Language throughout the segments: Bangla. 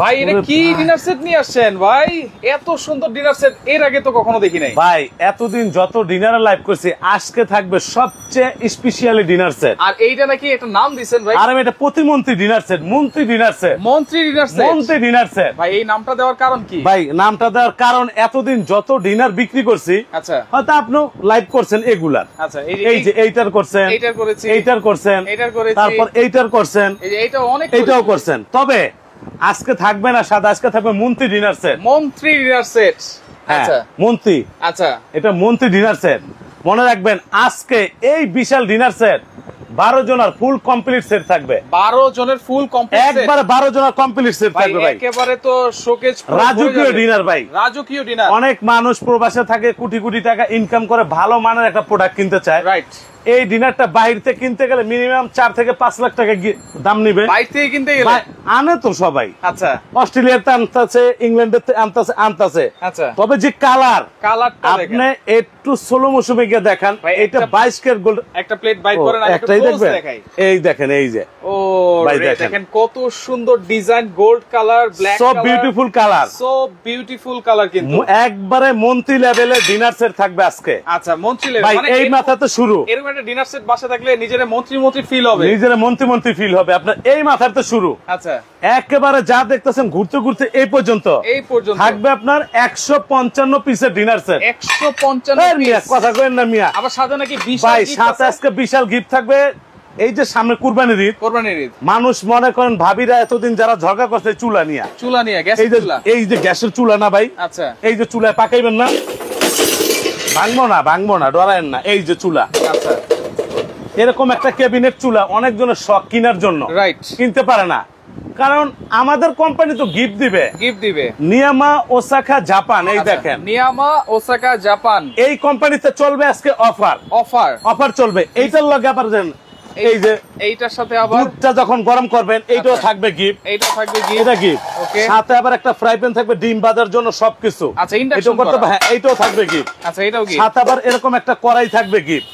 ভাই এটা কি ডিনার সেট নিয়ে আসছেন ভাই? এত সুন্দর ডিনার সেট এর আগে তো কখনো দেখি নাই ভাই। এতদিন যত ডিনারে লাইভ করছি, আজকে থাকবে সবচেয়ে স্পেশালি ডিনার সেট। আর এইটা নাকি একটা নাম দিবেন ভাই? আর এটা প্রতিমন্ত্রী ডিনার সেট, মন্ত্রী ডিনার সেট, মন্ত্রী ডিনার সেট, মন্ত্রী ডিনার সেট। ভাই এই নামটা দেওয়ার কারণ কি? ভাই নামটা দেওয়ার কারণ এতদিন যত ডিনার বিক্রি করছি, আচ্ছা হয়তো আপনি লাইভ করছেন এগুলার, আচ্ছা এই যে এইটার করছেন, এইটার করেছি, এইটার করছেন, এইটার করেছি, তারপর এইটার করছেন, এই যে এইটাও অনেক এইটাও করছেন। তবে আজকে থাকবে না সাদা, আজকে থাকবে মন্ত্রী ডিনার সেট। মন্ত্রী ডিনার সেট। আচ্ছা মন্ত্রী, আচ্ছা এটা মন্ত্রী ডিনার সেট। মনে রাখবেন আজকে এই বিশাল ডিনার সেট 12 জনের ফুল কমপ্লিট সেট থাকবে। 12 জনের ফুল কমপ্লিট সেট, একবারে 12 জনের কমপ্লিট সেট থাকবে ভাই। একেবারে তো শোকেজ রাজকীয় ডিনার ভাই, রাজকীয় ডিনার। অনেক মানুষ প্রবাসে থাকে, কোটি কোটি টাকা ইনকাম করে, ভালো মানের একটা প্রোডাক্ট কিনতে চায়। রাইট। এই ডিনারটা বাইরে থেকে কিনতে গেলে মিনিমাম 4 থেকে 5 লাখ টাকা দাম নিবে। বাইরে থেকে কিনতে গেলে আনে তো সবাই। আচ্ছা অস্ট্রেলিয়াতে আনতেছে, ইংল্যান্ডের আনতেছে। আচ্ছা তবে যে কালারটা আপনি একটু স্লো মোশনে গিয়ে দেখান, এটা 22 ক্যারেট গোল্ড। একটা প্লেট বাইট করেন, একটাই দেখবেন। এই দেখেন, এই যে ও ভাই দেখেন কত সুন্দর design, gold colour, black so colour, beautiful colour, so beautiful colour. কিন্তু একবারে মন্ত্রী লেভেলের ডিনার সেট থাকবে আজকে। আচ্ছা মন্ত্রী লেভেল ভাই, এই মাথাতে শুরু। এরকম একটা ডিনার সেট বাসা থাকলে নিজের মন্ত্রী মন্ত্রী ফিল হবে, নিজের মন্ত্রী মন্ত্রী ফিল হবে আপনার। এই মাথাতে শুরু। আচ্ছা একেবারে যা দেখতেছেন ঘুরতে ঘুরতে এই পর্যন্ত থাকবে আপনার 155 পিসের ডিনার সেট। 155 পিস। কথা কইেন না মিয়া, আবার সাথে নাকি বিশাল ভাই গিফট সাথে আজকে বিশাল গিফট থাকবে। এই যে সামনে কুরবানির ঈদ, মানুষ মনে করেন ভাবিরা এতদিন যারা ঝগড়া করছে চুলা নিয়ে, এই যে গ্যাসের চুলা না ভাই, আচ্ছা এই যে চুলায় পাকাইবেন না, ভাঙবো না ডরায়েন না। এই যে চুলা, আচ্ছা এরকম একটা ক্যাবিনেট চুলা অনেকজনের শখ কেনার জন্য, রাইট, কিনতে পারে না। কারণ আমাদের কোম্পানি তো গিফট দিবে নিয়ামা ওসাকা জাপান। এই দেখেন নিয়ামা ওসাকা জাপান, এই কোম্পানিতে চলবে আজকে অফার চলবে। এইটার লগে আবার এই যে এইটার সাথে আবার দুধটা যখন গরম করবেন এইটাও থাকবে গিফট, এটা গিফট। সাথে আবার একটা ফ্রাই প্যান থাকবে ডিম ভাজার জন্য সবকিছু। আচ্ছা ইন্ডাকশন করতে হবে, হ্যাঁ এইটাও থাকবে গিফট। আচ্ছা এটাও গিফট। সাথে আবার এরকম একটা কড়াই থাকবে গিফট,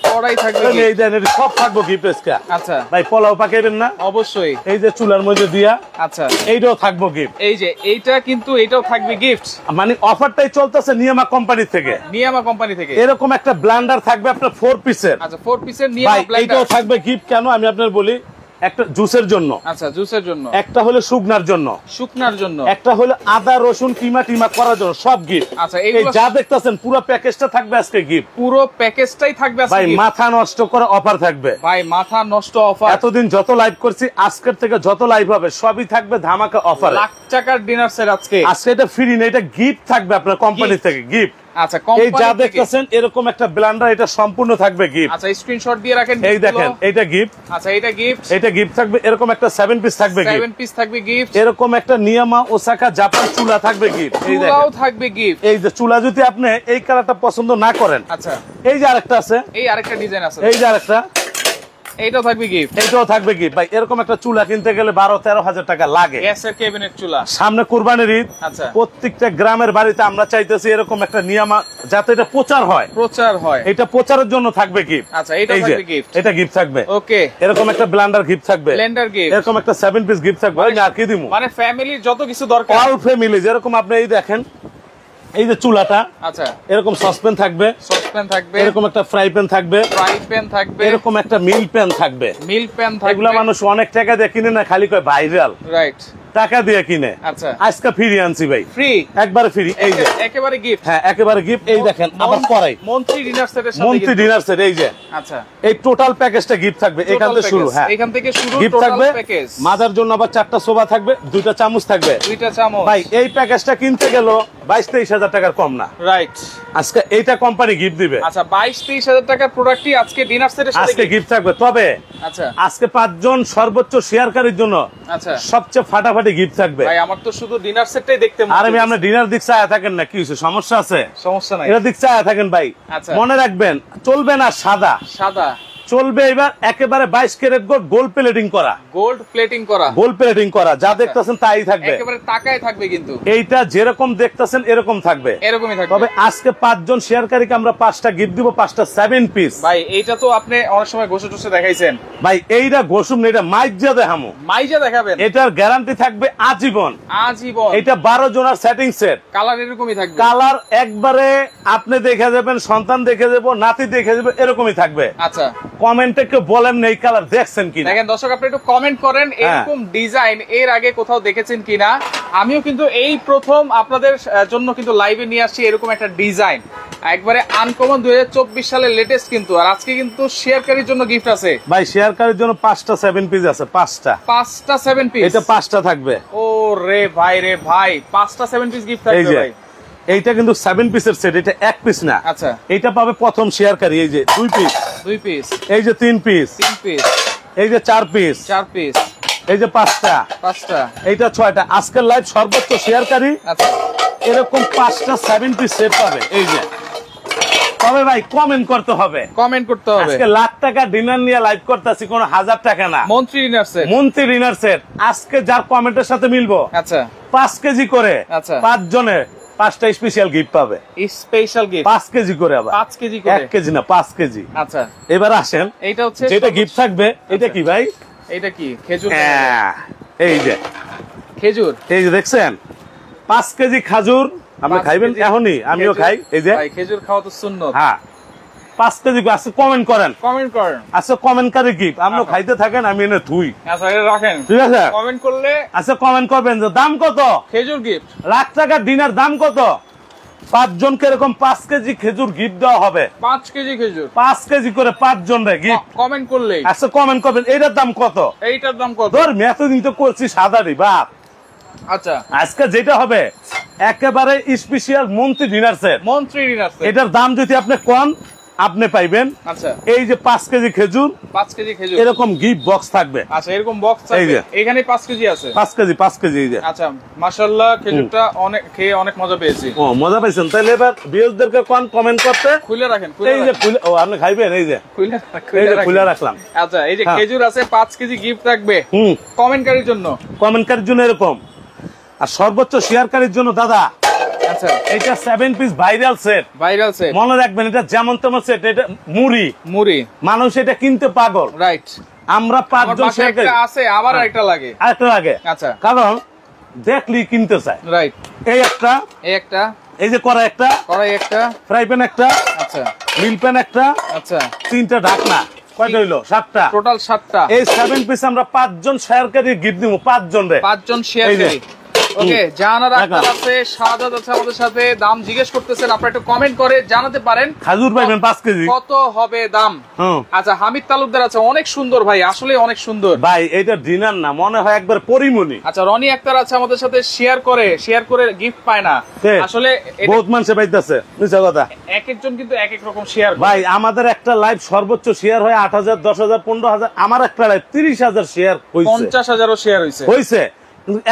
এই দেন সব থাকবে গিফট আজকে। আচ্ছা ভাই পোলাও পাকাইবেন না? অবশ্যই। এই যে চুলার মধ্যে দিয়া, আচ্ছা এইটাও থাকবে গিফট। এই যে এইটা কিন্তু এটাও থাকবে গিফট, মানে অফারটাই চলতেছে নিয়ামা কোম্পানি থেকে। এরকম একটা ব্লেন্ডার থাকবে আপনার 4 পিসের। আচ্ছা 4 পিসের নিয়ামা ব্লেন্ডার, এইটাও থাকবে গিফট। কেন আমি আপনার বলি, একটা জুসের জন্য, আচ্ছা জুসের জন্য, একটা হলো শুকনার জন্য, একটা হলো আদা রসুন টিমা করার জন্য, সব গিফট। আচ্ছা এই যা দেখতেছেন পুরো প্যাকেজটা থাকবে আজকে গিফট, পুরো প্যাকেজটাই থাকবে আজকে। ভাই মাথা নষ্ট করা অফার থাকবে, ভাই মাথা নষ্ট অফার। এতদিন যত লাইভ করছি, আজকের থেকে যত লাইভ হবে সবই থাকবে ধামাকা অফার। লাখ টাকার ডিনার সেট আজকে এটা ফ্রি না, এটা গিফট থাকবে আপনার কোম্পানি থেকে গিফট। আচ্ছা এই যা দেখতেছেন এরকম একটা ব্লেন্ডার, এটা সম্পূর্ণ থাকবে গিফট। আচ্ছা স্ক্রিনশট দিয়ে রাখেন। এই দেখেন এটা গিফট। আচ্ছা এটা গিফট থাকবে। এরকম একটা 7 পিস থাকবে গিফট, 7 পিস থাকবে গিফট। এরকম একটা নিয়ামা ওসাকা জাপান চুলা থাকবে গিফট, এই দেখেন চুলাও থাকবে গিফট। এই যে চুলা যদি আপনি এই কালারটা পছন্দ না করেন, আচ্ছা এই যে আরেকটা আছে, এই আরেকটা ডিজাইন আছে, এই যে আরেকটা, এইটাও থাকবে গিফট, এইটাও থাকবে গিফট। ভাই এরকম একটা চুলা কিনতে গেলে 12-13 হাজার টাকা লাগে, গ্যাসের ক্যাবিনেট চুলা। সামনে কুরবানির ঈদ, আচ্ছা প্রত্যেকটা গ্রামের বাড়িতে আমরা চাইতেছি এরকম একটা নিয়ামা, যাতে এটা প্রচার হয়, এটা প্রচারের জন্য থাকবে গিফট। আচ্ছা এটা থাকবে গিফট, এটা গিফট থাকবে। ওকে এরকম একটা ব্লেন্ডার গিফট থাকবে, এরকম একটা 7 পিস গিফট থাকবে। আর কি দিমু, মানে ফ্যামিলির যত কিছু দরকার, অল ফ্যামিলি। যেরকম আপনি এই দেখেন, এই যে চুলাটা, আচ্ছা এরকম সসপ্যান থাকবে, এরকম একটা ফ্রাই প্যান থাকবে, এরকম একটা মিল প্যান থাকবে। এগুলা মানুষ অনেক টাকা দিয়ে কিনে না, খালি কয় ভাইরাল, রাইট, টাকা দিয়ে কিনে। আচ্ছা আজকে ফ্রি আনছি ভাই, ফ্রি একবারে ফ্রি। এই যে একেবারে গিফট, হ্যাঁ একেবারে গিফট। এই দেখেন আবার করাই মন্ত্রী ডিনার সেটের সাথে, মন্ত্রী ডিনার সেট। এই যে আচ্ছা এই টোটাল প্যাকেজটা গিফট থাকবে, এখান থেকে শুরু, হ্যাঁ এখান থেকে শুরু গিফট থাকবে। মাদার জন্য আবার 4টা সোফা থাকবে, 2টা চামচ থাকবে, 2টা চামচ। ভাই এই প্যাকেজটা কিনতে গেল 22-23 হাজার টাকার কম না, রাইট। আজকে এইটা কোম্পানি গিফট দিবে। আচ্ছা 22-23 হাজার টাকার প্রোডাক্টই আজকে ডিনার সেটের সাথে আজকে গিফট থাকবে। তবে আচ্ছা আজকে 5 জন সর্বোচ্চ শেয়ারকারীর জন্য, আচ্ছা সবচেয়ে ফাটাফাটি গিফট থাকবে। ভাই আমার তো শুধু ডিনার সেটটাই দেখতে মনে হয়। আরে আপনি ডিনার দিক চায়া থাকেন না, কি হইছে, সমস্যা আছে? সমস্যা নাই, এটা দিক চায়া থাকেন ভাই। মনে রাখবেন চলবে না সাদা, চলবে এবার একেবারে 22 ক্যারেট গোল্ড প্লেটিং করা, গোল্ড প্লেটিং করা, যা দেখতেছেন তাই থাকবে, একেবারে তাকায় থাকবে। কিন্তু এইটা যেরকম দেখতেছেন এরকম থাকবে, এরকমই থাকবে। তবে আজকে 5 জন শেয়ারকারীকে আমরা 5টা গিফট দিব, 5টা 7 পিস। ভাই এইটা তো আপনি অনেক সময় ঘষে টসে দেখাইছেন ভাই, এইটা ঘষুম না, এটা মাইজা দেখামু, মাইজা দেখাবেন। এটার গ্যারান্টি থাকবে আজীবন, আজীবন। এটা 12 জনের সেটিং সেট, কালার এরকমই থাকবে, কালার একবারে আপনি দেখে যাবেন, সন্তান দেখে যাবো, নাতি দেখে যাবে, এরকমই থাকবে। আচ্ছা, কমেন্টে কেউ বলেন না এই কালার দেখছেন কিনা। দেখেন দর্শক, আপনি একটু কমেন্ট করেন এরকম ডিজাইন এর আগে কোথাও দেখেছেন কিনা। আমিও কিন্তু এই প্রথম আপনাদের জন্য কিন্তু লাইভে নিয়ে আসছি এরকম একটা ডিজাইন, একবারে আনকমন 2024 সালের লেটেস্ট কিন্তু। আর আজকে কিন্তু শেয়ারকারীর জন্য গিফট আছে ভাই, শেয়ারকারীর জন্য 5টা 7 পিস আছে, 5টা 7 পিস, এটা 5টা থাকবে। ও রে ভাই রে ভাই, 5টা 7 পিস গিফট থাকবে ভাই। এইটা কিন্তু 7 পিসের সেট, এটা 1 পিস না। আচ্ছা, এইটা পাবে প্রথম শেয়ারকারী, এই যে 2 পিস, 2 পিস, এই যে 3 পিস, 3 পিস, এই যে 4 পিস, 4 পিস, এই যে 5টা, এইটা 6টা। আজকের লাইভ সর্বোচ্চ শেয়ারকারী আচ্ছা এরকম 5টা 7 পিস সেট পাবে। এই যে, তবে ভাই কমেন্ট করতে হবে, কমেন্ট করতে হবে। আজকে লাখ টাকা ডিনার নিয়ে লাইভ করতেছি, কোনো 1000 টাকা না। মন্ত্রী ডিনার সেট, মন্ত্রী ডিনার সেট আজকে যার কমেন্টের সাথে মিলবো, আচ্ছা 5 কেজি করে, আচ্ছা 5 জনে 5টা স্পেশাল গিফট পাবে, স্পেশাল গিফট 5 কেজি করে, আবার 5 কেজি করে, 1 কেজি না 5 কেজি। আচ্ছা, এবার আসেন, এইটা হচ্ছে যেটা গিফট থাকবে, এটা কি ভাই? এটা কি খেজুর? এই যে খেজুর, এই যে দেখছেন 5 কেজি খাজুর, আপনি খাইবেন এখনই, আমিও খাই। এই যে ভাই, খেজুর খাওয়া তো সুন্নত। হ্যাঁ, 5 কেজি আছে। কমেন্ট করেন, কমেন্ট করেন, আচ্ছা কমেন্টকারী গিফট আপনি খাইতে থাকেন, আমি এনে থুই। আচ্ছা, এটা রাখেন, ঠিক আছে? কমেন্ট করলে আচ্ছা কমেন্ট করবেন যে দাম কত, খেজুর গিফট, লাখ টাকা ডিনার দাম কত, 5 জনকে এরকম 5 কেজি খেজুর গিফট দেওয়া হবে, 5 কেজি খেজুর, 5 কেজি করে 5 জনরে গিফট। কমেন্ট করলে আচ্ছা কমেন্ট করবেন এইটার দাম কত, এইটার দাম কত। ধর এতদিন তো করছি সাদারি বাপ। আচ্ছা, আজকে যেটা হবে একেবারে স্পেশাল মন্ত্রী ডিনার সেট, মন্ত্রী ডিনার সেট। এটার দাম যদি আপনি কোন, আপনি পাইবেন আচ্ছা এই যে 5 কেজি খেজুর, 5 কেজি খেজুর, এরকম গিফট বক্স থাকবে। আচ্ছা, এরকম বক্স এই থাকবে, যে। এখানে 5 কেজি আছে, 5 কেজি এই যে। আচ্ছা, মাশাআল্লাহ, খেজুরটা অনেক খেয়ে অনেক মজা পেয়েছি। ও মজা পাইছেন, তাহলে এবার ভিউয়ারদেরকে কোন কমেন্ট করতে, খুলে রাখেন, এই যে খুলে, ও আপনি খাইবেন, এই যে খুলে রাখলাম। আচ্ছা, এই যে খেজুর আছে, 5 কেজি গিফট থাকবে কমেন্টকারীর জন্য, কমেন্টকারীর জন্য এরকম। আর সর্বোচ্চ শেয়ারকারীর জন্য দাদা, আচ্ছা এটা 7 piece viral set, viral set, মনে রাখবেন এটা যেমন তেমন সেট, এটা মুড়ি, মানুষ এটা কিনতে পাগল। রাইট, আমরা 5 জন শেয়ারকারী আছে, আবার একটা লাগে, আরেকটা লাগে। আচ্ছা, কারণ দেখলি কিনতে চায়। রাইট, এই একটা, এই যে কড়াই একটা, ফ্রাই প্যান একটা, আচ্ছা মিল প্যান একটা, আচ্ছা 3টা ঢাকনা, কয়টা হইলো? 7টা, টোটাল 7টা। এই 7 পিস আমরা 5 জন শেয়ারকারী গিফট দিব, 5 জন রে, 5 জন শেয়ারকারী। ওকে, জাহানারা আক্তার আছে, শাহাদাত আছে আমাদের সাথে, দাম জিজ্ঞেস করতেছেন, আপনারা একটু কমেন্ট করে জানাতে পারেন খাজুর পাইবেন 5 কেজি কত হবে দাম। আচ্ছা, হামিদ তালুকদার আছে, অনেক সুন্দর ভাই, আসলে অনেক সুন্দর ভাই, এটা ডিনার না, মনে হয় একবার পরিমণি। আচ্ছা, রনি আক্তার আছে আমাদের সাথে, শেয়ার করে গিফট পায় না, আসলে বহুত মানুষ পাইতেছে, মিছা কথা। এক একজন কিন্তু এক এক রকম শেয়ার। ভাই, আমাদের একটা লাইভ সর্বোচ্চ শেয়ার হয় 8000, 10000, 15000, আমার একটা লাইভ 30000 শেয়ার হইছে, 50000ও শেয়ার হইছে।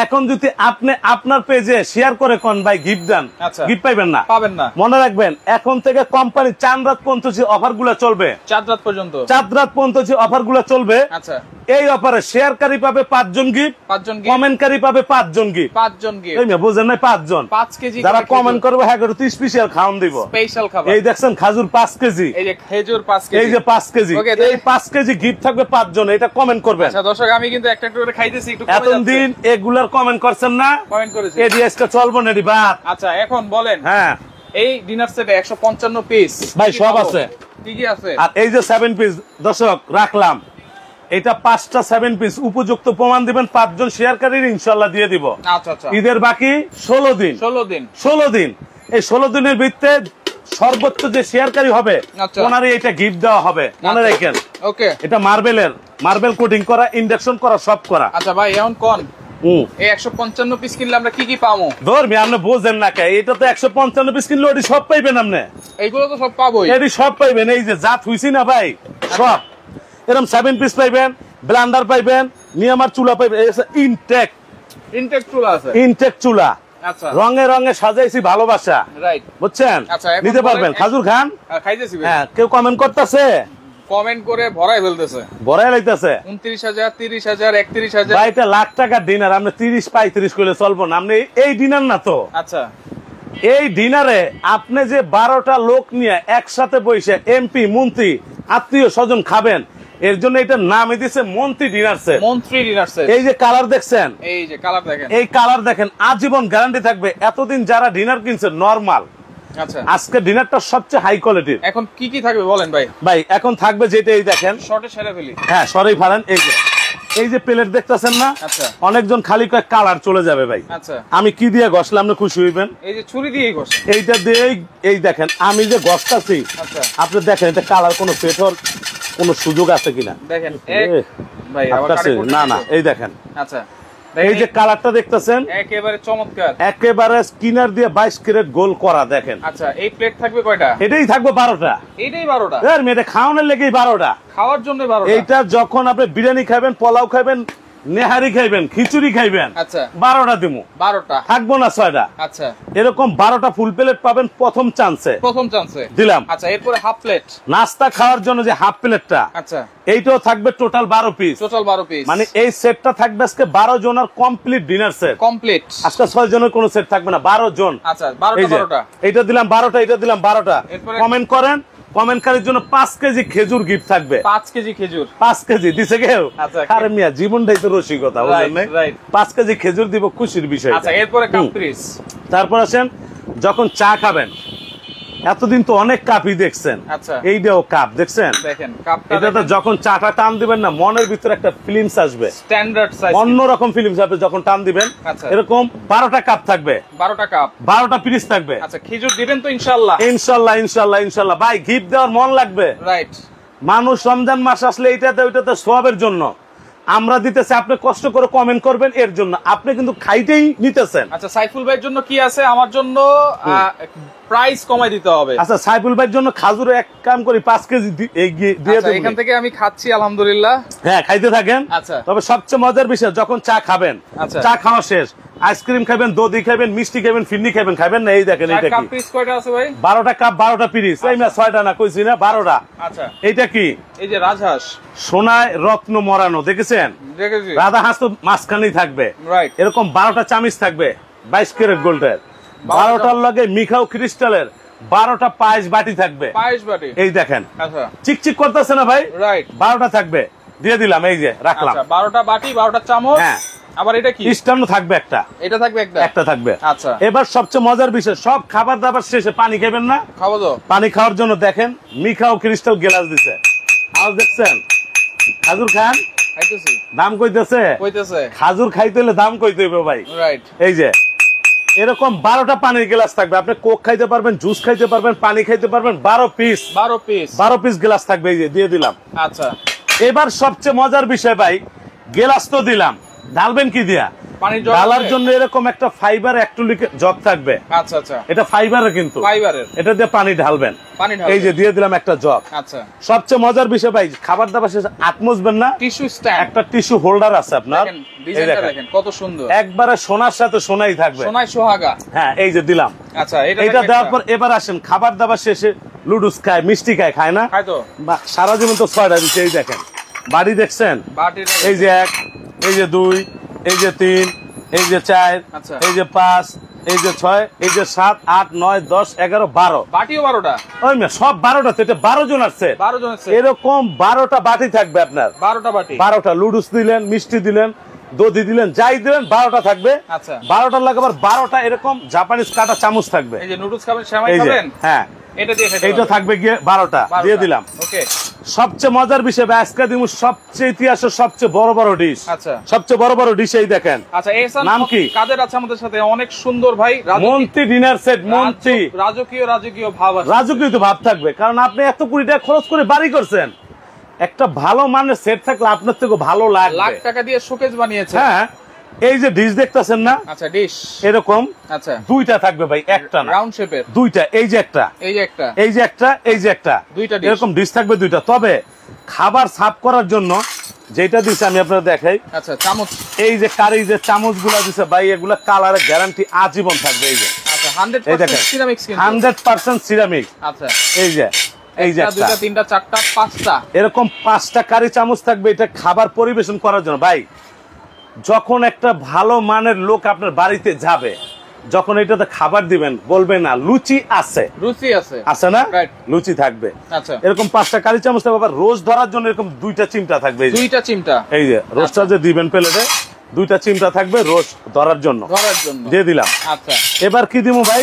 এখন যদি আপনি আপনার পেজে শেয়ার করে কোন ভাই গিফট দেন, গিফট পাইবেন না, পাবেন না। মনে রাখবেন, এখন থেকে কোম্পানি 4 রাত পর্যন্ত যে অফারগুলো চলবে, 4 রাত পর্যন্ত যে অফারগুলো চলবে, আচ্ছা এই অফারে শেয়ারকারী পাবে 5 জন গিফট, কমেন্টকারী পাবে 5 জন গিফট, 5 জন গিফট, এই না বুঝেন না, 5 জন 5 কেজি যারা কমেন্ট করবে, হ্যাঁ করে স্পেশাল খাওয়ান দিব, স্পেশাল খাবার। এই দেখছেন খাজুর 5 কেজি, এই যে খেজুর 5 কেজি, এই যে 5 কেজি, এই 5 কেজি গিফট থাকবে 5 জন, এটা কমেন্ট করবেন। আচ্ছা দর্শক, আমি কিন্তু একটা করে খাইতেছি, একটু এতদিন এগুলার কমেন্ট করছেন না, কমেন্ট করেছি, এই ডিএসটা চলবো না বাত। আচ্ছা, এখন বলেন, হ্যাঁ এই ডিনার সেটে 155 পিস ভাই সব আছে, কি কি আছে? আর এই যে 7 পিস দর্শক রাখলাম, এটা 5টা 7 পিস উপযুক্ত প্রমাণ দিবেন 5 জন শেয়ারকারীর, ইনশাআল্লাহ দিয়ে দিব। আচ্ছা আচ্ছা, ঈদের বাকি 16 দিন, এই 16 দিনের ভিতরে সর্বোচ্চ যে শেয়ারকারী হবে ওনারই এটা গিফট দেওয়া হবে, মনে রাখেন। ওকে, এটা মার্বেল কোটিং করা, ইন্ডাকশন করা, সব করা। আচ্ছা ভাই, এখন কোন এই 155 পিস কিনলে আমরা কি কি পাবো? ধরমি আপনি বোঝেন না কে, এটা তো 155 পিস কিনলে ওটি সব পাইবেন, আপনি এইগুলো তো সব পাবোই, এটি সব পাইবেন। এই যে জাত হইছি না ভাই, সব এরকম 7 পিস পাইবেন, ব্লেন্ডার পাইবেন, নিয়ামার চুলা পাইবেন, ইনটেক চুলা আছে, ইনটেক চুলা, আচ্ছা রঙে রঙে সাজাইছি ভালোবাসা, রাইট, বুঝছেন? আচ্ছা, নিতে পারবেন। খাজুর খান, খাইতেছি ভাই। হ্যাঁ, কেউ কমেন্ট করতেছে, কমেন্ট করে ভরাই ফেলতেছে, ভরাই লাইতেছে 29,000 30,000 31,000। ভাই এটা লাখ টাকার ডিনার, আপনি 30 35 করলে চলবো না। আপনি এই ডিনার না তো, আচ্ছা এই ডিনারে আপনি যে 12টা লোক নিয়ে একসাথে বসে এমপি মন্ত্রী আত্মীয় স্বজন খাবেন, এর জন্য এটা নামই দিছে মন্ত্রী ডিনার সেট। মন্ত্রী ডিনার সেট। এই যে কালার দেখছেন, এই যে কালার দেখেন, এই কালার দেখেন, আজীবন গ্যারান্টি থাকবে। এতদিন যারা ডিনার কিনছে নরমাল, আচ্ছা আজকে ডিনারটা সবচেয়ে হাই কোয়ালিটির। এখন কি কি থাকবে বলেন ভাই? ভাই এখন থাকবে যেটা, এই দেখেন শর্টে সেরে ফেলি, হ্যাঁ সরাই ফালেন। এই যে প্লেট দেখতেছেন না, আচ্ছা অনেকজন খালি কয়েক কালার চলে যাবে ভাই। আচ্ছা আমি কি দিয়ে ঘষলাম না খুশি হইবেন? এই যে ছুরি দিয়েই ঘষেন, এইটা দিয়ে এই দেখেন আমি যে ঘষতাছি, আচ্ছা আপনি দেখেন এটা কালার কোনো ফেট হওয়ার কোনো সুযোগ আছে কিনা দেখেন। ভাই আবার আপনার কাটে না না, এই দেখেন আচ্ছা এই যে কালারটা দেখতেছেন একেবারে চমৎকার, একেবারে স্কিনার দিয়ে 22 ক্যারেট গোল করা দেখেন। আচ্ছা এই প্লেট থাকবে কয়টা? এটাই থাকবে 12টা। এইটাই 12টা? এর মেয়েটা খাওয়ানোর লেগেই 12টা, খাওয়ার জন্য 12টা। এইটা যখন আপনি বিরিয়ানি খাবেন, পোলাও খাবেন, নেহারি খাইবেন, খিচুড়ি খাইবেন, আচ্ছা 12টা দিমু, 12টা থাকবো না 6টা। আচ্ছা এরকম 12টা ফুল প্লেট পাবেন প্রথম চান্সে, প্রথম চান্সে দিলাম। আচ্ছা এরপরে হাফ প্লেট নাস্তা খাওয়ার জন্য যে হাফ প্লেটটা, আচ্ছা এইটাও থাকবে টোটাল 12 পিস। টোটাল 12 পিস, মানে এই সেটটা থাকবে আজকে 12 জনের কমপ্লিট ডিনার সেট। কমপ্লিট আজকে 6 জনের কোনো সেট থাকবে না, 12 জন। আচ্ছা 12টা এইটা দিলাম 12টা, এটা দিলাম 12টা। কমেন্ট করেন, কমেন্টকারীর জন্য 5 কেজি খেজুর গিফট থাকবে। 5 কেজি খেজুর, 5 কেজি দিছে কেউ? আচ্ছা আরে মিয়া জীবনটাই তো রসিকতা, বুঝলেন না? রাইট 5 কেজি খেজুর দিব, খুশির বিষয়। আচ্ছা এরপরে কাপ পিস। তারপর আসেন যখন চা খাবেন, এতদিন তো অনেক কাপই দেখছেন, আচ্ছা এইটাও কাপ দেখছেন, দেখেন কাপটা, এটা তো যখন চাটা টান দিবেন না, মনের ভিতরে একটা ফিলিংস আসবে, স্ট্যান্ডার্ড সাইজ, অন্যরকম ফিলিংস আসবে যখন টান দিবেন। আচ্ছা এরকম 12টা কাপ থাকবে, 12টা কাপ, 12টা পিস থাকবে। আচ্ছা খেজুর দিবেন তো ইনশাআল্লাহ? ইনশাআল্লাহ ইনশাআল্লাহ ইনশাআল্লাহ। ভাই গিফট দেওয়ার মন লাগবে, রাইট। মানুষ রমজান মাস আসলে এইটাতে ওইটাতে সওয়াবের জন্য আমরা দিতেছি, আপনি কষ্ট করে কমেন্ট করবেন এর জন্য, আপনি কিন্তু খাইতেই নিতেছেন। আচ্ছা সাইফুল ভাইয়ের জন্য কি আছে? আমার জন্য প্রাইস কমাই দিতে হবে। আচ্ছা সাইফুল ভাইয়ের জন্য খাজুর এক কাম করি 5 কেজি দিয়ে দেব। এখান থেকে আমি খাচ্ছি আলহামদুলিল্লাহ। হ্যাঁ খাইতে থাকেন। আচ্ছা তবে সবচেয়ে মজার বিষয় যখন চা খাবেন, আচ্ছা চা খাওয়া শেষ, আইসক্রিম খাবেন, দধি খাবেন, মিষ্টি খাবেন, ফিন্নি খাবেন, খাবেন না? এই দেখেন এটা কাপ কি? পিস কয়টা আছে ভাই? 12টা কাপ, 12টা পিস। এই না 6টা না কইছি না, 12টা। আচ্ছা এইটা কি? এই যে রাজহাঁস, সোনায় রত্ন মরানো, দেখেছেন? দেখেছি। রাধা হাঁস তো মাঝখানেই থাকবে, রাইট। এরকম 12টা চামিচ থাকবে 22 ক্যারেট গোল্ডের। 12টার লগে মিখাও ক্রিস্টালের 12টা পায়েস বাটি থাকবে, পায়েস বাটি। এই দেখেন আচ্ছা চিকচিক করতেছে না ভাই? রাইট। 12টা থাকবে, দিয়ে দিলাম, এই যে রাখলাম। আচ্ছা 12টা বাটি, 12টা চামচ। হ্যাঁ আবার এটা কি? স্ট্যান্ড থাকবে একটা, এটা থাকবে একটা, একটা থাকবে। আচ্ছা এবার সবচেয়ে মজার বিষয়, সব খাবার দাবার শেষে পানি খাবেন না? খাবো তো। পানি খাওয়ার জন্য দেখেন মিখাও ক্রিস্টাল গ্লাস দিছে, আজ দেখছেন? খাজুর খান, খাইতেছি। দাম কইতেছে? কইতেছে। খাজুর খাইতে হলে দাম কইতে হবে ভাই। রাইট। এই যে এরকম 12টা পানির গ্লাস থাকবে, আপনি কোক খাইতে পারবেন, জুস খাইতে পারবেন, পানি খাইতে পারবেন। 12 পিস, 12 পিস, 12 পিস গ্লাস থাকবে, এই যে দিয়ে দিলাম। আচ্ছা এবার সবচেয়ে মজার বিষয় ভাই, গ্লাস তো দিলাম, ঢালবেন কি দিয়া? পানির জগ ঢালার আছে? জন্য এরকম একটা ফাইবার অ্যাক্রিলিক জগ থাকবে। আচ্ছা আচ্ছা এটা ফাইবারের, কিন্তু ফাইবারের। এটা দিয়ে পানি ঢালবেন। পানি ঢালবেন। এই যে দিয়ে দিলাম একটা জগ। আচ্ছা সবচেয়ে মজার বিষয় ভাই, খাবার দাবার শেষে হাত মুছবেন না, টিস্যু স্ট্যান্ড, একটা টিস্যু হোল্ডার আছে আপনার। দেখেন ডিজাইনটা দেখেন কত সুন্দর, একবারে সোনার সাথে সোনাই থাকবে, সোনায় সোহাগা। হ্যাঁ এই যে দিলাম। আচ্ছা এটা দেওয়ার পর এবার আসেন খাবার দাবার শেষে লুডুস খায়, মিষ্টি খায়, খায় না? খাই তো। সারা জীবন তো 6টা দিচ্ছে, এই দেখেন বাড়ি দেখছেন? বাটির এই যে 1, এই যে 2, এই যে 3, এই যে 4, আচ্ছা এই যে 5, এই যে 6, এই যে 7, 8, 9, 10, 11, 12। বাটিও 12টা? ওই মেয়ে সব 12টা, এটা 12 জন আছে। 12 জন আছে। এরকম 12টা বাটি থাকবে আপনার, 12টা বাটি, 12টা লুডুস দিলেন, মিষ্টি দিলেন, দধি দিলেন, যাই দিলেন, 12টা থাকবে। আচ্ছা 12টার লাগে আবার 12টা এরকম জাপানিজ কাটা চামচ থাকবে। এই যে নুডলস খাবেন, সেমাই এই যে খাবেন, হ্যাঁ এটা দিয়ে খেতে এইটা হবে। থাকবে গিয়ে 12টা দিয়ে দিলাম। ওকে। সবচেয়ে মজার বিষয় আজকে দিমু সবচেয়ে ইতিহাসের সবচেয়ে বড় বড় ডিশ। আচ্ছা সবচেয়ে বড় বড় ডিশ এই দেখেন। আচ্ছা এহসান নাম কি? কাদের আছে আমাদের সাথে? অনেক সুন্দর ভাই, মন্ত্রী ডিনার সেট, মন্ত্রী রাজকীয় ভাব আছে। রাজকীয় তো ভাব থাকবে, কারণ আপনি এত কোটি টাকা খরচ করে বাড়ি করছেন, একটা ভালো মানের সেট থাকলে আপনার থেকে ভালো লাগবে। লাখ টাকা দিয়ে শোকেস বানিয়েছে। হ্যাঁ এই যে ডিশ দেখতেছেন না, আচ্ছা ডিশ এরকম আচ্ছা 2টা থাকবে ভাই, একটা না রাউন্ড শেপের 2টা। এই যে একটা, এই যে একটা, এই যে একটা, এই যে একটা, 2টা ডিশ, এরকম ডিশ থাকবে 2টা। তবে খাবার সার্ভ করার জন্য যেটা দিছে আমি আপনাদের দেখাই। আচ্ছা চামচ, এই যে কারি যে চামচ গুলা দিছে ভাই, এগুলা কালারের গ্যারান্টি আজীবন থাকবে। এই যে আচ্ছা 100% সিরামিক্স, কিন্তু 100% সিরামিক। আচ্ছা এই যে এই যে একটা, দুইটা, তিনটা, চারটা, পাঁচটা, এরকম 5টা কারি চামচ থাকবে। এটা খাবার পরিবেশন করার জন্য। ভাই যখন একটা ভালো মানের লোক আপনার বাড়িতে যাবে, যখন এটাতে খাবার দিবেন বলবে না লুচি আছে, রুচি আছে, আছে না, লুচি থাকবে। আচ্ছা, এরকম 5টা কারি চামচ থাকবে। আবার রোজ ধরার জন্য এরকম 2টা চিমটা থাকবে। 2টা চিমটা, এই যে রোজটা যে দিবেন প্লেটে 2টা চিমটা থাকবে রোজ ধরার জন্য দিয়ে দিলাম। আচ্ছা, এবার কি দিমু ভাই?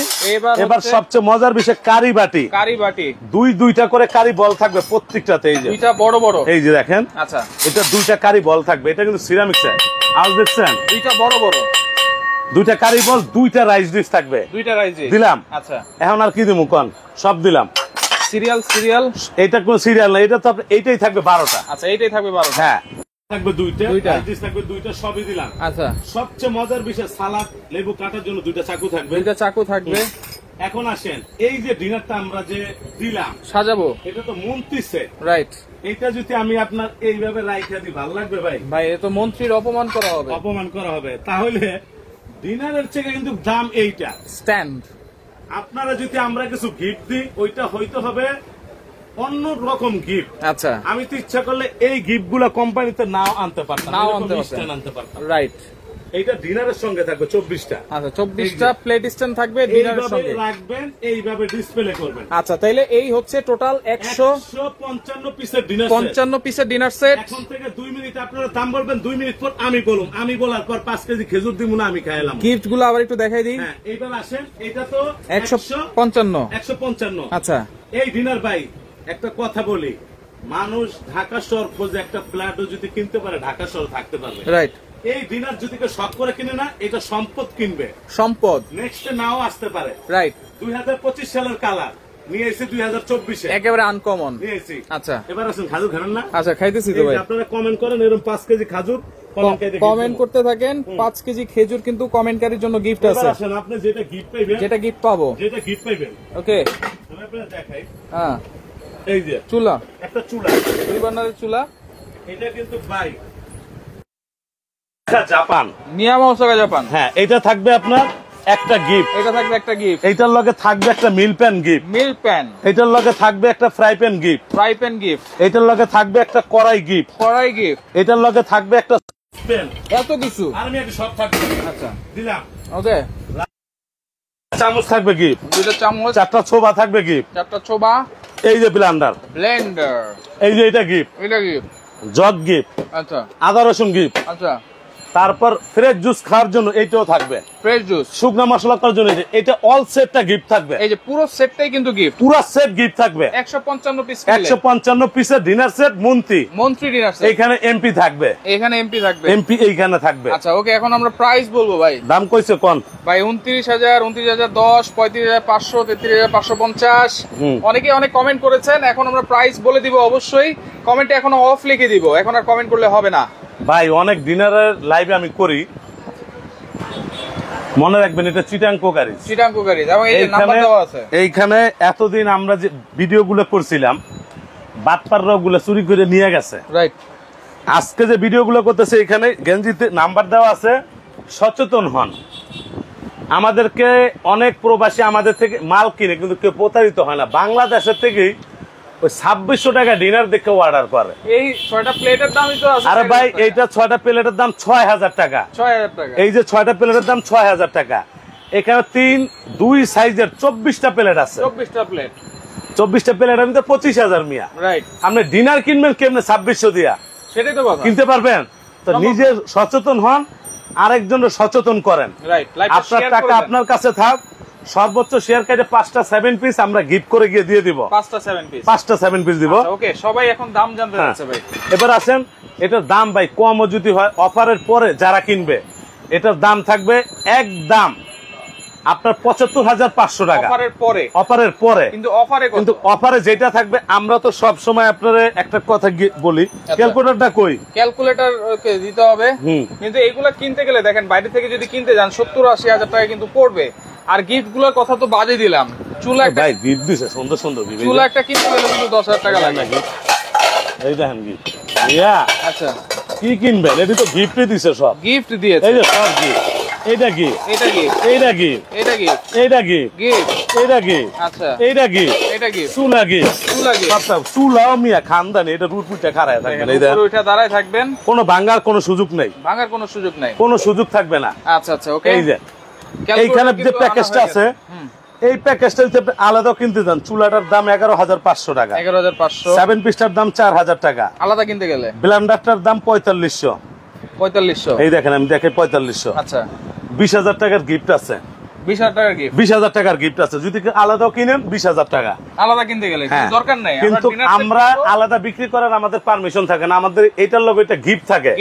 এবার সবচেয়ে মজার বিষয় কারি বাটি। কারি বাটি 2টা করে কারি বল থাকবে প্রত্যেকটাতে। এই যে 2টা বড় বড়, এই যে দেখেন। আচ্ছা, এটা 2টা কারি বল থাকবে। এটা কিন্তু সিরামিক্সের। আওয়াজ দেখছেন? 2টা বড় বড়, 2টা কারি বল, 2টা রাইস ডিশ থাকবে। 2টা রাইস ডিশ দিলাম। আচ্ছা, এখন আর কি দিমু কোন? সব দিলাম। সিরিয়াল এটা কোন সিরিয়াল না, এটা তো এইটাই থাকবে 12টা। আচ্ছা, এইটাই থাকবে 12টা। হ্যাঁ, থাকবে 2টা রাইস ডিশ থাকবে, 2টা সবই দিলাম। আচ্ছা, সবচেয়ে মজার বিষয় সালাদ লেবু কাটার জন্য 2টা চাকু থাকবে। 2টা চাকু থাকবে। এখন আসেন, এই যে ডিনারটা আমরা যে দিলাম সাজাবো, এটা তো মন্ত্রী সেট, রাইট? এটা যদি আমি আপনার এইভাবে রাইখা দিই ভালো লাগবে ভাই? ভাই এ তো মন্ত্রীর অপমান করা হবে। অপমান করা হবে। তাহলে ডিনারের থেকে কিন্তু দাম এইটা স্ট্যান্ড। আপনারা যদি আমরা কিছু গিফট দিই, ওইটা হয়তো হবে অন্য রকম গিফট। আচ্ছা, আমি তো ইচ্ছা করলে এই গিফট গুলা কোম্পানিতে নাও আনতে পারতাম, আনতে পারতাম, রাইট? এইটা ডিনারের সঙ্গে থাকবে 24টা। আচ্ছা, 24টা প্লেট স্ট্যান্ড থাকবে ডিনারের সঙ্গে রাখবেন, এইভাবে ডিসপ্লে করবেন। আচ্ছা, তাইলে এই হচ্ছে টোটাল 155 পিসের ডিনার সেট। 55 পিসের ডিনার সেট। এখন থেকে 2 মিনিট আপনারা দাম বলবেন, 2 মিনিট পর আমি বলুম, আমি বলার পর 5 কেজি খেজুর দিমু না, আমি খাইলাম। গিফট গুলো আবার একটু দেখাই দিই। হ্যাঁ, এইবার আসেন, এটা তো 155। আচ্ছা, এই ডিনার ভাই একটা কথা বলি, মানুষ ঢাকা শহর খোঁজে, একটা ফ্ল্যাটও যদি কিনতে পারে ঢাকা শহর থাকতে পারবে, রাইট? এই ডিনার যদি কেউ শখ করে কিনে না, এটা সম্পদ কিনবে, সম্পদ নেক্সট নাও আসতে পারে, রাইট? 2025 সালের কালার নিয়ে এসে 2024 একেবারে আনকমন নিয়েছি। আচ্ছা, এবার আসেন, খাজুর খাবেন না? আচ্ছা, খাইতেছি তো ভাই। আপনারা কমেন্ট করেন, এরকম 5 কেজি খাজুর কমেন্ট করতে থাকেন। 5 কেজি খেজুর কিন্তু কমেন্টকারীর জন্য গিফট আছে। আসেন, আপনি যেটা গিফট পাইবেন, যেটা গিফট পাবো, ওকে, আমি আপনাদের দেখাই। হ্যাঁ, এই যে চুলা, একটা চুলা, 2 বার্নারের চুলা। এটা কিন্তু ভাই জাপান, নিয়ামা ওসাকা জাপান। হ্যাঁ, এটা থাকবে আপনার একটা গিফট। এটা থাকবে একটা গিফট। এইটার লগে থাকবে একটা মিল প্যান গিফট। মিল প্যান। এইটার লগে থাকবে একটা fry pan gift. Fry pan gift. এইটার লগে থাকবে একটা কড়াই গিফট। কড়াই গিফট। এইটার লগে থাকবে একটা প্যান। এত কিছু। আর আমি একটা সব থাকবে। আচ্ছা, দিলাম। ওকে, চামচ থাকবে গিফট। 2টা চামচ। 4টা ছোবা থাকবে গিফট। 4টা ছোবা। এই যে ব্লেন্ডার। এই যে এটা গিফট। এটা গিফট। Jug gift. আচ্ছা, আদা রসুন গিফট। আচ্ছা, তারপর ফ্রেশ জুস খাওয়ার জন্য এইটাও থাকবে, ফ্রেশ জুস। শুকনা মশলা করার জন্য এটা অল সেটটা গিফট থাকবে। এই যে পুরো সেটটাই কিন্তু গিফট, পুরো সেট গিফট থাকবে। 155 পিস, 155 পিসের ডিনার সেট। মন্ত্রী ডিনার সেট। এখানে এমপি থাকবে, এখানে এমপি থাকবে, এমপি এইখানে থাকবে। আচ্ছা, ওকে, এখন আমরা প্রাইস বলবো ভাই। দাম কইছে কোন ভাই? 29,000, 29,010, 35,500, 33,550। অনেকে অনেক কমেন্ট করেছেন, এখন আমরা প্রাইস বলে দিব। অবশ্যই কমেন্টে এখনো অফ লিখে দিব, এখন আর কমেন্ট করলে হবে না ভাই। অনেক ডিনারের লাইভে আমি করি, মনে রাখবেন এটা চিটাং কোকারি। এবং এই নাম্বার দেওয়া আছে এইখানে। এতদিন আমরা যে ভিডিওগুলো করছিলাম, বাটপাররা ওগুলো চুরি করে নিয়ে গেছে, রাইট? আজকে যে ভিডিওগুলো করতেছে, এখানে গেঞ্জিতে নাম্বার দেওয়া আছে। সচেতন হন। আমাদেরকে অনেক প্রবাসী আমাদের থেকে মাল কিনে, কিন্তু কেউ প্রতারিত হয় না। বাংলাদেশের থেকেই ওই 2600 টাকা ডিনার দেখে অর্ডার করে। এই 6টা প্লেটের দামই তো আছে। আরে ভাই, এইটা 6টা প্লেটের দাম 6000 টাকা। 6000 টাকা। এই যে 6টা প্লেটের দাম 6000 টাকা। এখানে 2 সাইজের 24টা প্লেট আছে। 24টা প্লেট 24টা প্লেট আমি তো 25,000 মিয়া, রাইট? আপনি ডিনার কিনবেন কেমনে 2600 দিয়া? সেটাই তো কথা। কিনতে পারবেন তো? নিজে সচেতন হন, আরেকজনের সচেতন করেন, রাইট? আপনার টাকা আপনার কাছে থাক। সর্বোচ্চ শেয়ার কাটে 5টা 7 পিস আমরা গিফট করে গিয়ে দিয়ে দিব। 5টা 7 পিস দিব। ওকে, সবাই এখন দাম জানতে চাচ্ছে ভাই। এবার আসেন, এটার দাম ভাই কমও যদি হয়, অফারের পরে যারা কিনবে, এটার দাম থাকবে একদম আপনার 75,500 টাকা অফারের পরে। কিন্তু অফারে যেটা থাকবে, আমরা তো সব সময় আপনার একটা কথা বলি, ক্যালকুলেটরটা কই? ক্যালকুলেটর দিতে হবে। কিন্তু এগুলা কিনতে গেলে দেখেন, বাইরে থেকে যদি কিনতে যান 70-80 হাজার টাকা কিন্তু পড়বে। আর গিফট গুলোর কথা তো বাজে দিলাম। চুলা একটা গিফট দিছে, সুন্দর সুন্দর চুলা একটা কিনতে গেলে কিন্তু 10,000 টাকা লাগে। এই দেখেন গিফট। আচ্ছা, কি কিনবেন? এটা তো গিফটই দিছে, সব গিফট দিয়েছে। এই যে সব গিফট। এইটা কি এটা কি এইটা কি এটা কি এইটা কি গিফট এইটা কি আচ্ছা এইটা কি এটা কি চুলা কি চুলা কি আচ্ছা চুলাও মিয়া খানদানি এটা রুটপুটে খাড়ায় থাকবেন এই দেখেন ওইটা দাঁড়ায় থাকবেন কোনো ভাঙার কোনো সুযোগ নেই ভাঙার কোনো সুযোগ নাই কোনো সুযোগ থাকবে না আচ্ছা আচ্ছা ওকে এই যে এইখানে যে প্যাকেজটা আছে এই প্যাকেজটা যদি আপনি আলাদা কিনতে যান চুলাটার দাম 11,500 টাকা 11,500 7 পিসটার দাম 4,000 টাকা আলাদা কিনতে গেলে ব্লেন্ডারটার দাম 4500 এই দেখেন আমি দেখে 4500 আচ্ছা 20,000 টাকার গিফট আছে 20,000 টাকার গিফট 20,000 টাকার গিফট আছে যদি আলাদাও কিনেন 20,000 টাকা আলাদা কিনতে গেলে দরকার নাই কিন্তু আমরা আলাদা বিক্রি করার আমাদের পারমিশন থাকে না আমাদের এটার লগে এটা গিফট থাকে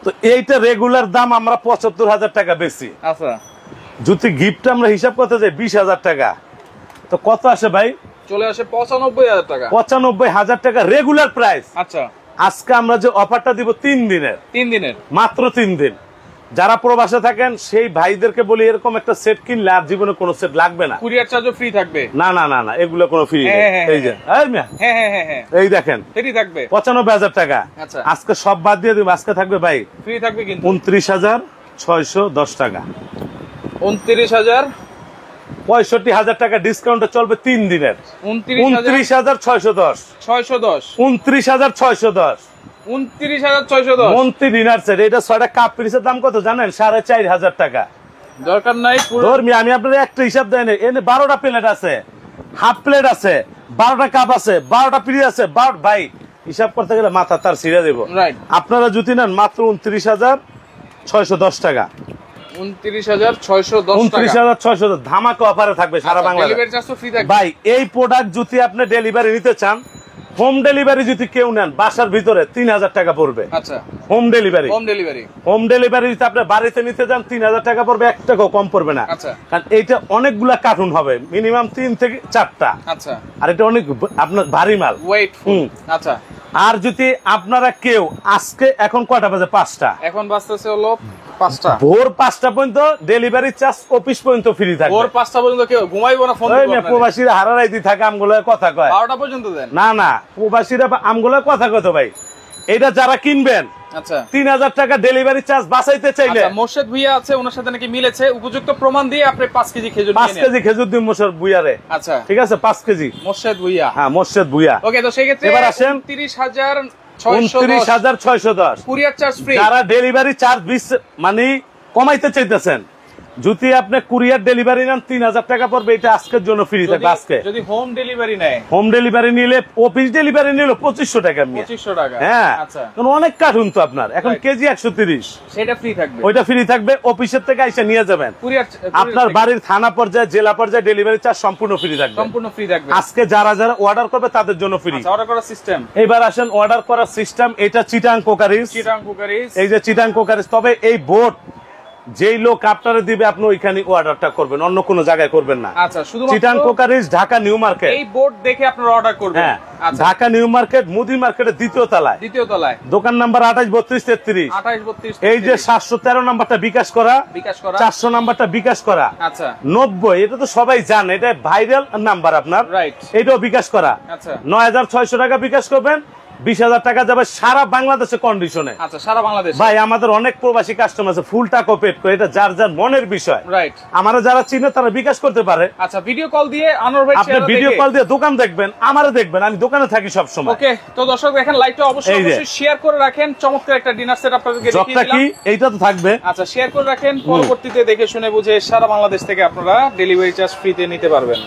তো এইটা রেগুলার দাম আমরা 75,000 টাকা বেশি আচ্ছা যদি গিফট আমরা হিসাব করতে যাই 20,000 টাকা তো কত আসে ভাই চলে আসে 95,000 টাকা 95,000 টাকা রেগুলার প্রাইস আচ্ছা আজকে আমরা যে অফারটা দিব 3 দিনের মাত্র 3 দিন যারা প্রবাসে থাকেন সেই ভাইদেরকে বলি এরকম একটা সেট কিনলে আর জীবনে কোনো সেট লাগবে না কুরিয়ার চার্জও ফ্রি থাকবে না না না না এগুলো কোনো ফ্রি নেই এই যে এই দেখেন ফ্রি থাকবে 95,000 টাকা আচ্ছা আজকে সব বাদ দিয়ে দিব আজকে থাকবে ভাই ফ্রি থাকবে কিন্তু 29,610 টাকা 29,000 65,000 টাকা ডিসকাউন্টে চলবে 3 দিনের 29,610 29,610 মন্ত্রী ডিনার সেট এটা 6টা কাপ পিসের দাম কত জানেন 4,500 টাকা দরকার নাই ধর্মী আমি আপনাদের একটা হিসাব দেয় না এনে 12টা প্লেট আছে হাফ প্লেট আছে 12টা কাপ আছে 12টা পিস আছে 12 ভাই হিসাব করতে গেলে মাথা তার ছিঁড়ে দেব আপনারা যদি নেন মাত্র 29,610 টাকা 29,610 ধামাকা অফারে থাকবে সারা বাংলাদেশে ভাই এই প্রোডাক্ট যদি আপনি ডেলিভারি নিতে চান হোম ডেলিভারি যদি কেউ নেন বাসার ভিতরে 3,000 টাকা পড়বে আচ্ছা হোম ডেলিভারি যদি আপনি বাড়িতে নিতে যান 3,000 টাকা পড়বে 1 টাকাও কম পড়বে না আচ্ছা কারণ এইটা অনেকগুলা কার্টুন হবে মিনিমাম 3 থেকে 4টা আচ্ছা আর এটা অনেক আপনার ভারী মাল ওয়েট আচ্ছা আর যদি আপনারা কেউ আজকে এখন কয়টা বাজে 5টা এখন বাজতেছে হলো 5টা ভোর 5টা পর্যন্ত ডেলিভারি চার্জ অফিস পর্যন্ত ফ্রি থাকবে ভোর 5টা পর্যন্ত কেউ ঘুমাইবো না ফোন দিবো না প্রবাসীরা হারারাইতে থাকে আমগুলো কথা কয় 12টা পর্যন্ত দেন না না প্রবাসীরা আমগুলো কথা কত ভাই এটা যারা কিনবেন আচ্ছা 3,000 টাকা ডেলিভারি চার্জ বাঁচাইতে চাইলে মোর্শেদ ভুইয়া আছে ওনার সাথে নাকি মিলেছে উপযুক্ত প্রমাণ দিয়ে আপনি 5 কেজি খেজুর 5 কেজি খেজুর দিন মোর্শেদ ভুইয়ারে আচ্ছা ঠিক আছে 5 কেজি মোর্শেদ ভুইয়া হ্যাঁ মোর্শেদ ভুইয়া ওকে তো সেই ক্ষেত্রে এবার আসেন 29,610 কুরিয়ার চার্জ ফ্রি যারা ডেলিভারি চার্জ মানে কমাইতে চাইতেছেন যদি আপনি কুরিয়ার ডেলিভারি নেন 3,000 টাকা পড়বে এটা আজকের জন্য ফ্রি থাকবে আজকে যদি হোম ডেলিভারি নেয় হোম ডেলিভারি নিলে অফিস ডেলিভারি নিলে 2500 টাকা 2500 টাকা হ্যাঁ আচ্ছা কারণ অনেক কার্টুন তো আপনার এখন কেজি 130 সেটা ফ্রি থাকবে ওইটা ফ্রি থাকবে অফিসের থেকে এসে নিয়ে যাবেন কুরিয়ার আপনার বাড়ির থানা পর্যায়ে জেলা পর্যায়ে ডেলিভারি চার্জ সম্পূর্ণ ফ্রি থাকবে আজকে যারা যারা অর্ডার করবে তাদের জন্য ফ্রি অর্ডার করার সিস্টেম এবার আসেন অর্ডার করার সিস্টেম এটা চিটাং কোকারিজ এই যে চিটাং কোকারিজ তবে এই বোর্ড যেই লোক আপনারা দিবে আপনি ওইখানে অর্ডারটা করবেন অন্য কোনো জায়গায় করবেন না আচ্ছা শুধু Chittagong crockeries Dhaka new market এই বোর্ড দেখে আপনারা অর্ডার করবেন হ্যাঁ ঢাকা নিউ মার্কেট মুদি মার্কেটের দ্বিতীয় তলায় দোকান নাম্বার 283233 এই যে 713 নাম্বারটা বিকাশ করা 400 নাম্বারটা বিকাশ করা আচ্ছা 90 এটা তো সবাই জানে এটা ভাইরাল নাম্বার আপনার রাইট এটাও বিকাশ করা আচ্ছা 9,600 টাকা বিকাশ করবেন 20,000 টাকা যাবে সারা বাংলাদেশে কন্ডিশনে আচ্ছা সারা বাংলাদেশ ভাই আমাদের অনেক প্রবাসী কাস্টমার আছে ফুল টাকা পেড করে এটা যার যার মনের বিষয় রাইট আমরা যারা চিনে তারা বিকাশ করতে পারে আচ্ছা ভিডিও কল দিয়ে আনোয়ার ভাই আপনি ভিডিও কল দিয়ে দোকান দেখবেন আমারে দেখবেন আমি দোকানে থাকি সব সময় ওকে তো দর্শক দেখেন লাইভটা অবশ্যই শেয়ার করে রাখেন চমৎকার একটা ডিনার সেট আপনাদেরকে দেখিয়ে দিলাম কি এইটা তো থাকবে আচ্ছা শেয়ার করে রাখেন পরবর্তীতে দেখে শুনে বুঝে সারা বাংলাদেশ থেকে আপনারা ডেলিভারি চার্জ ফ্রিতে নিতে পারবেন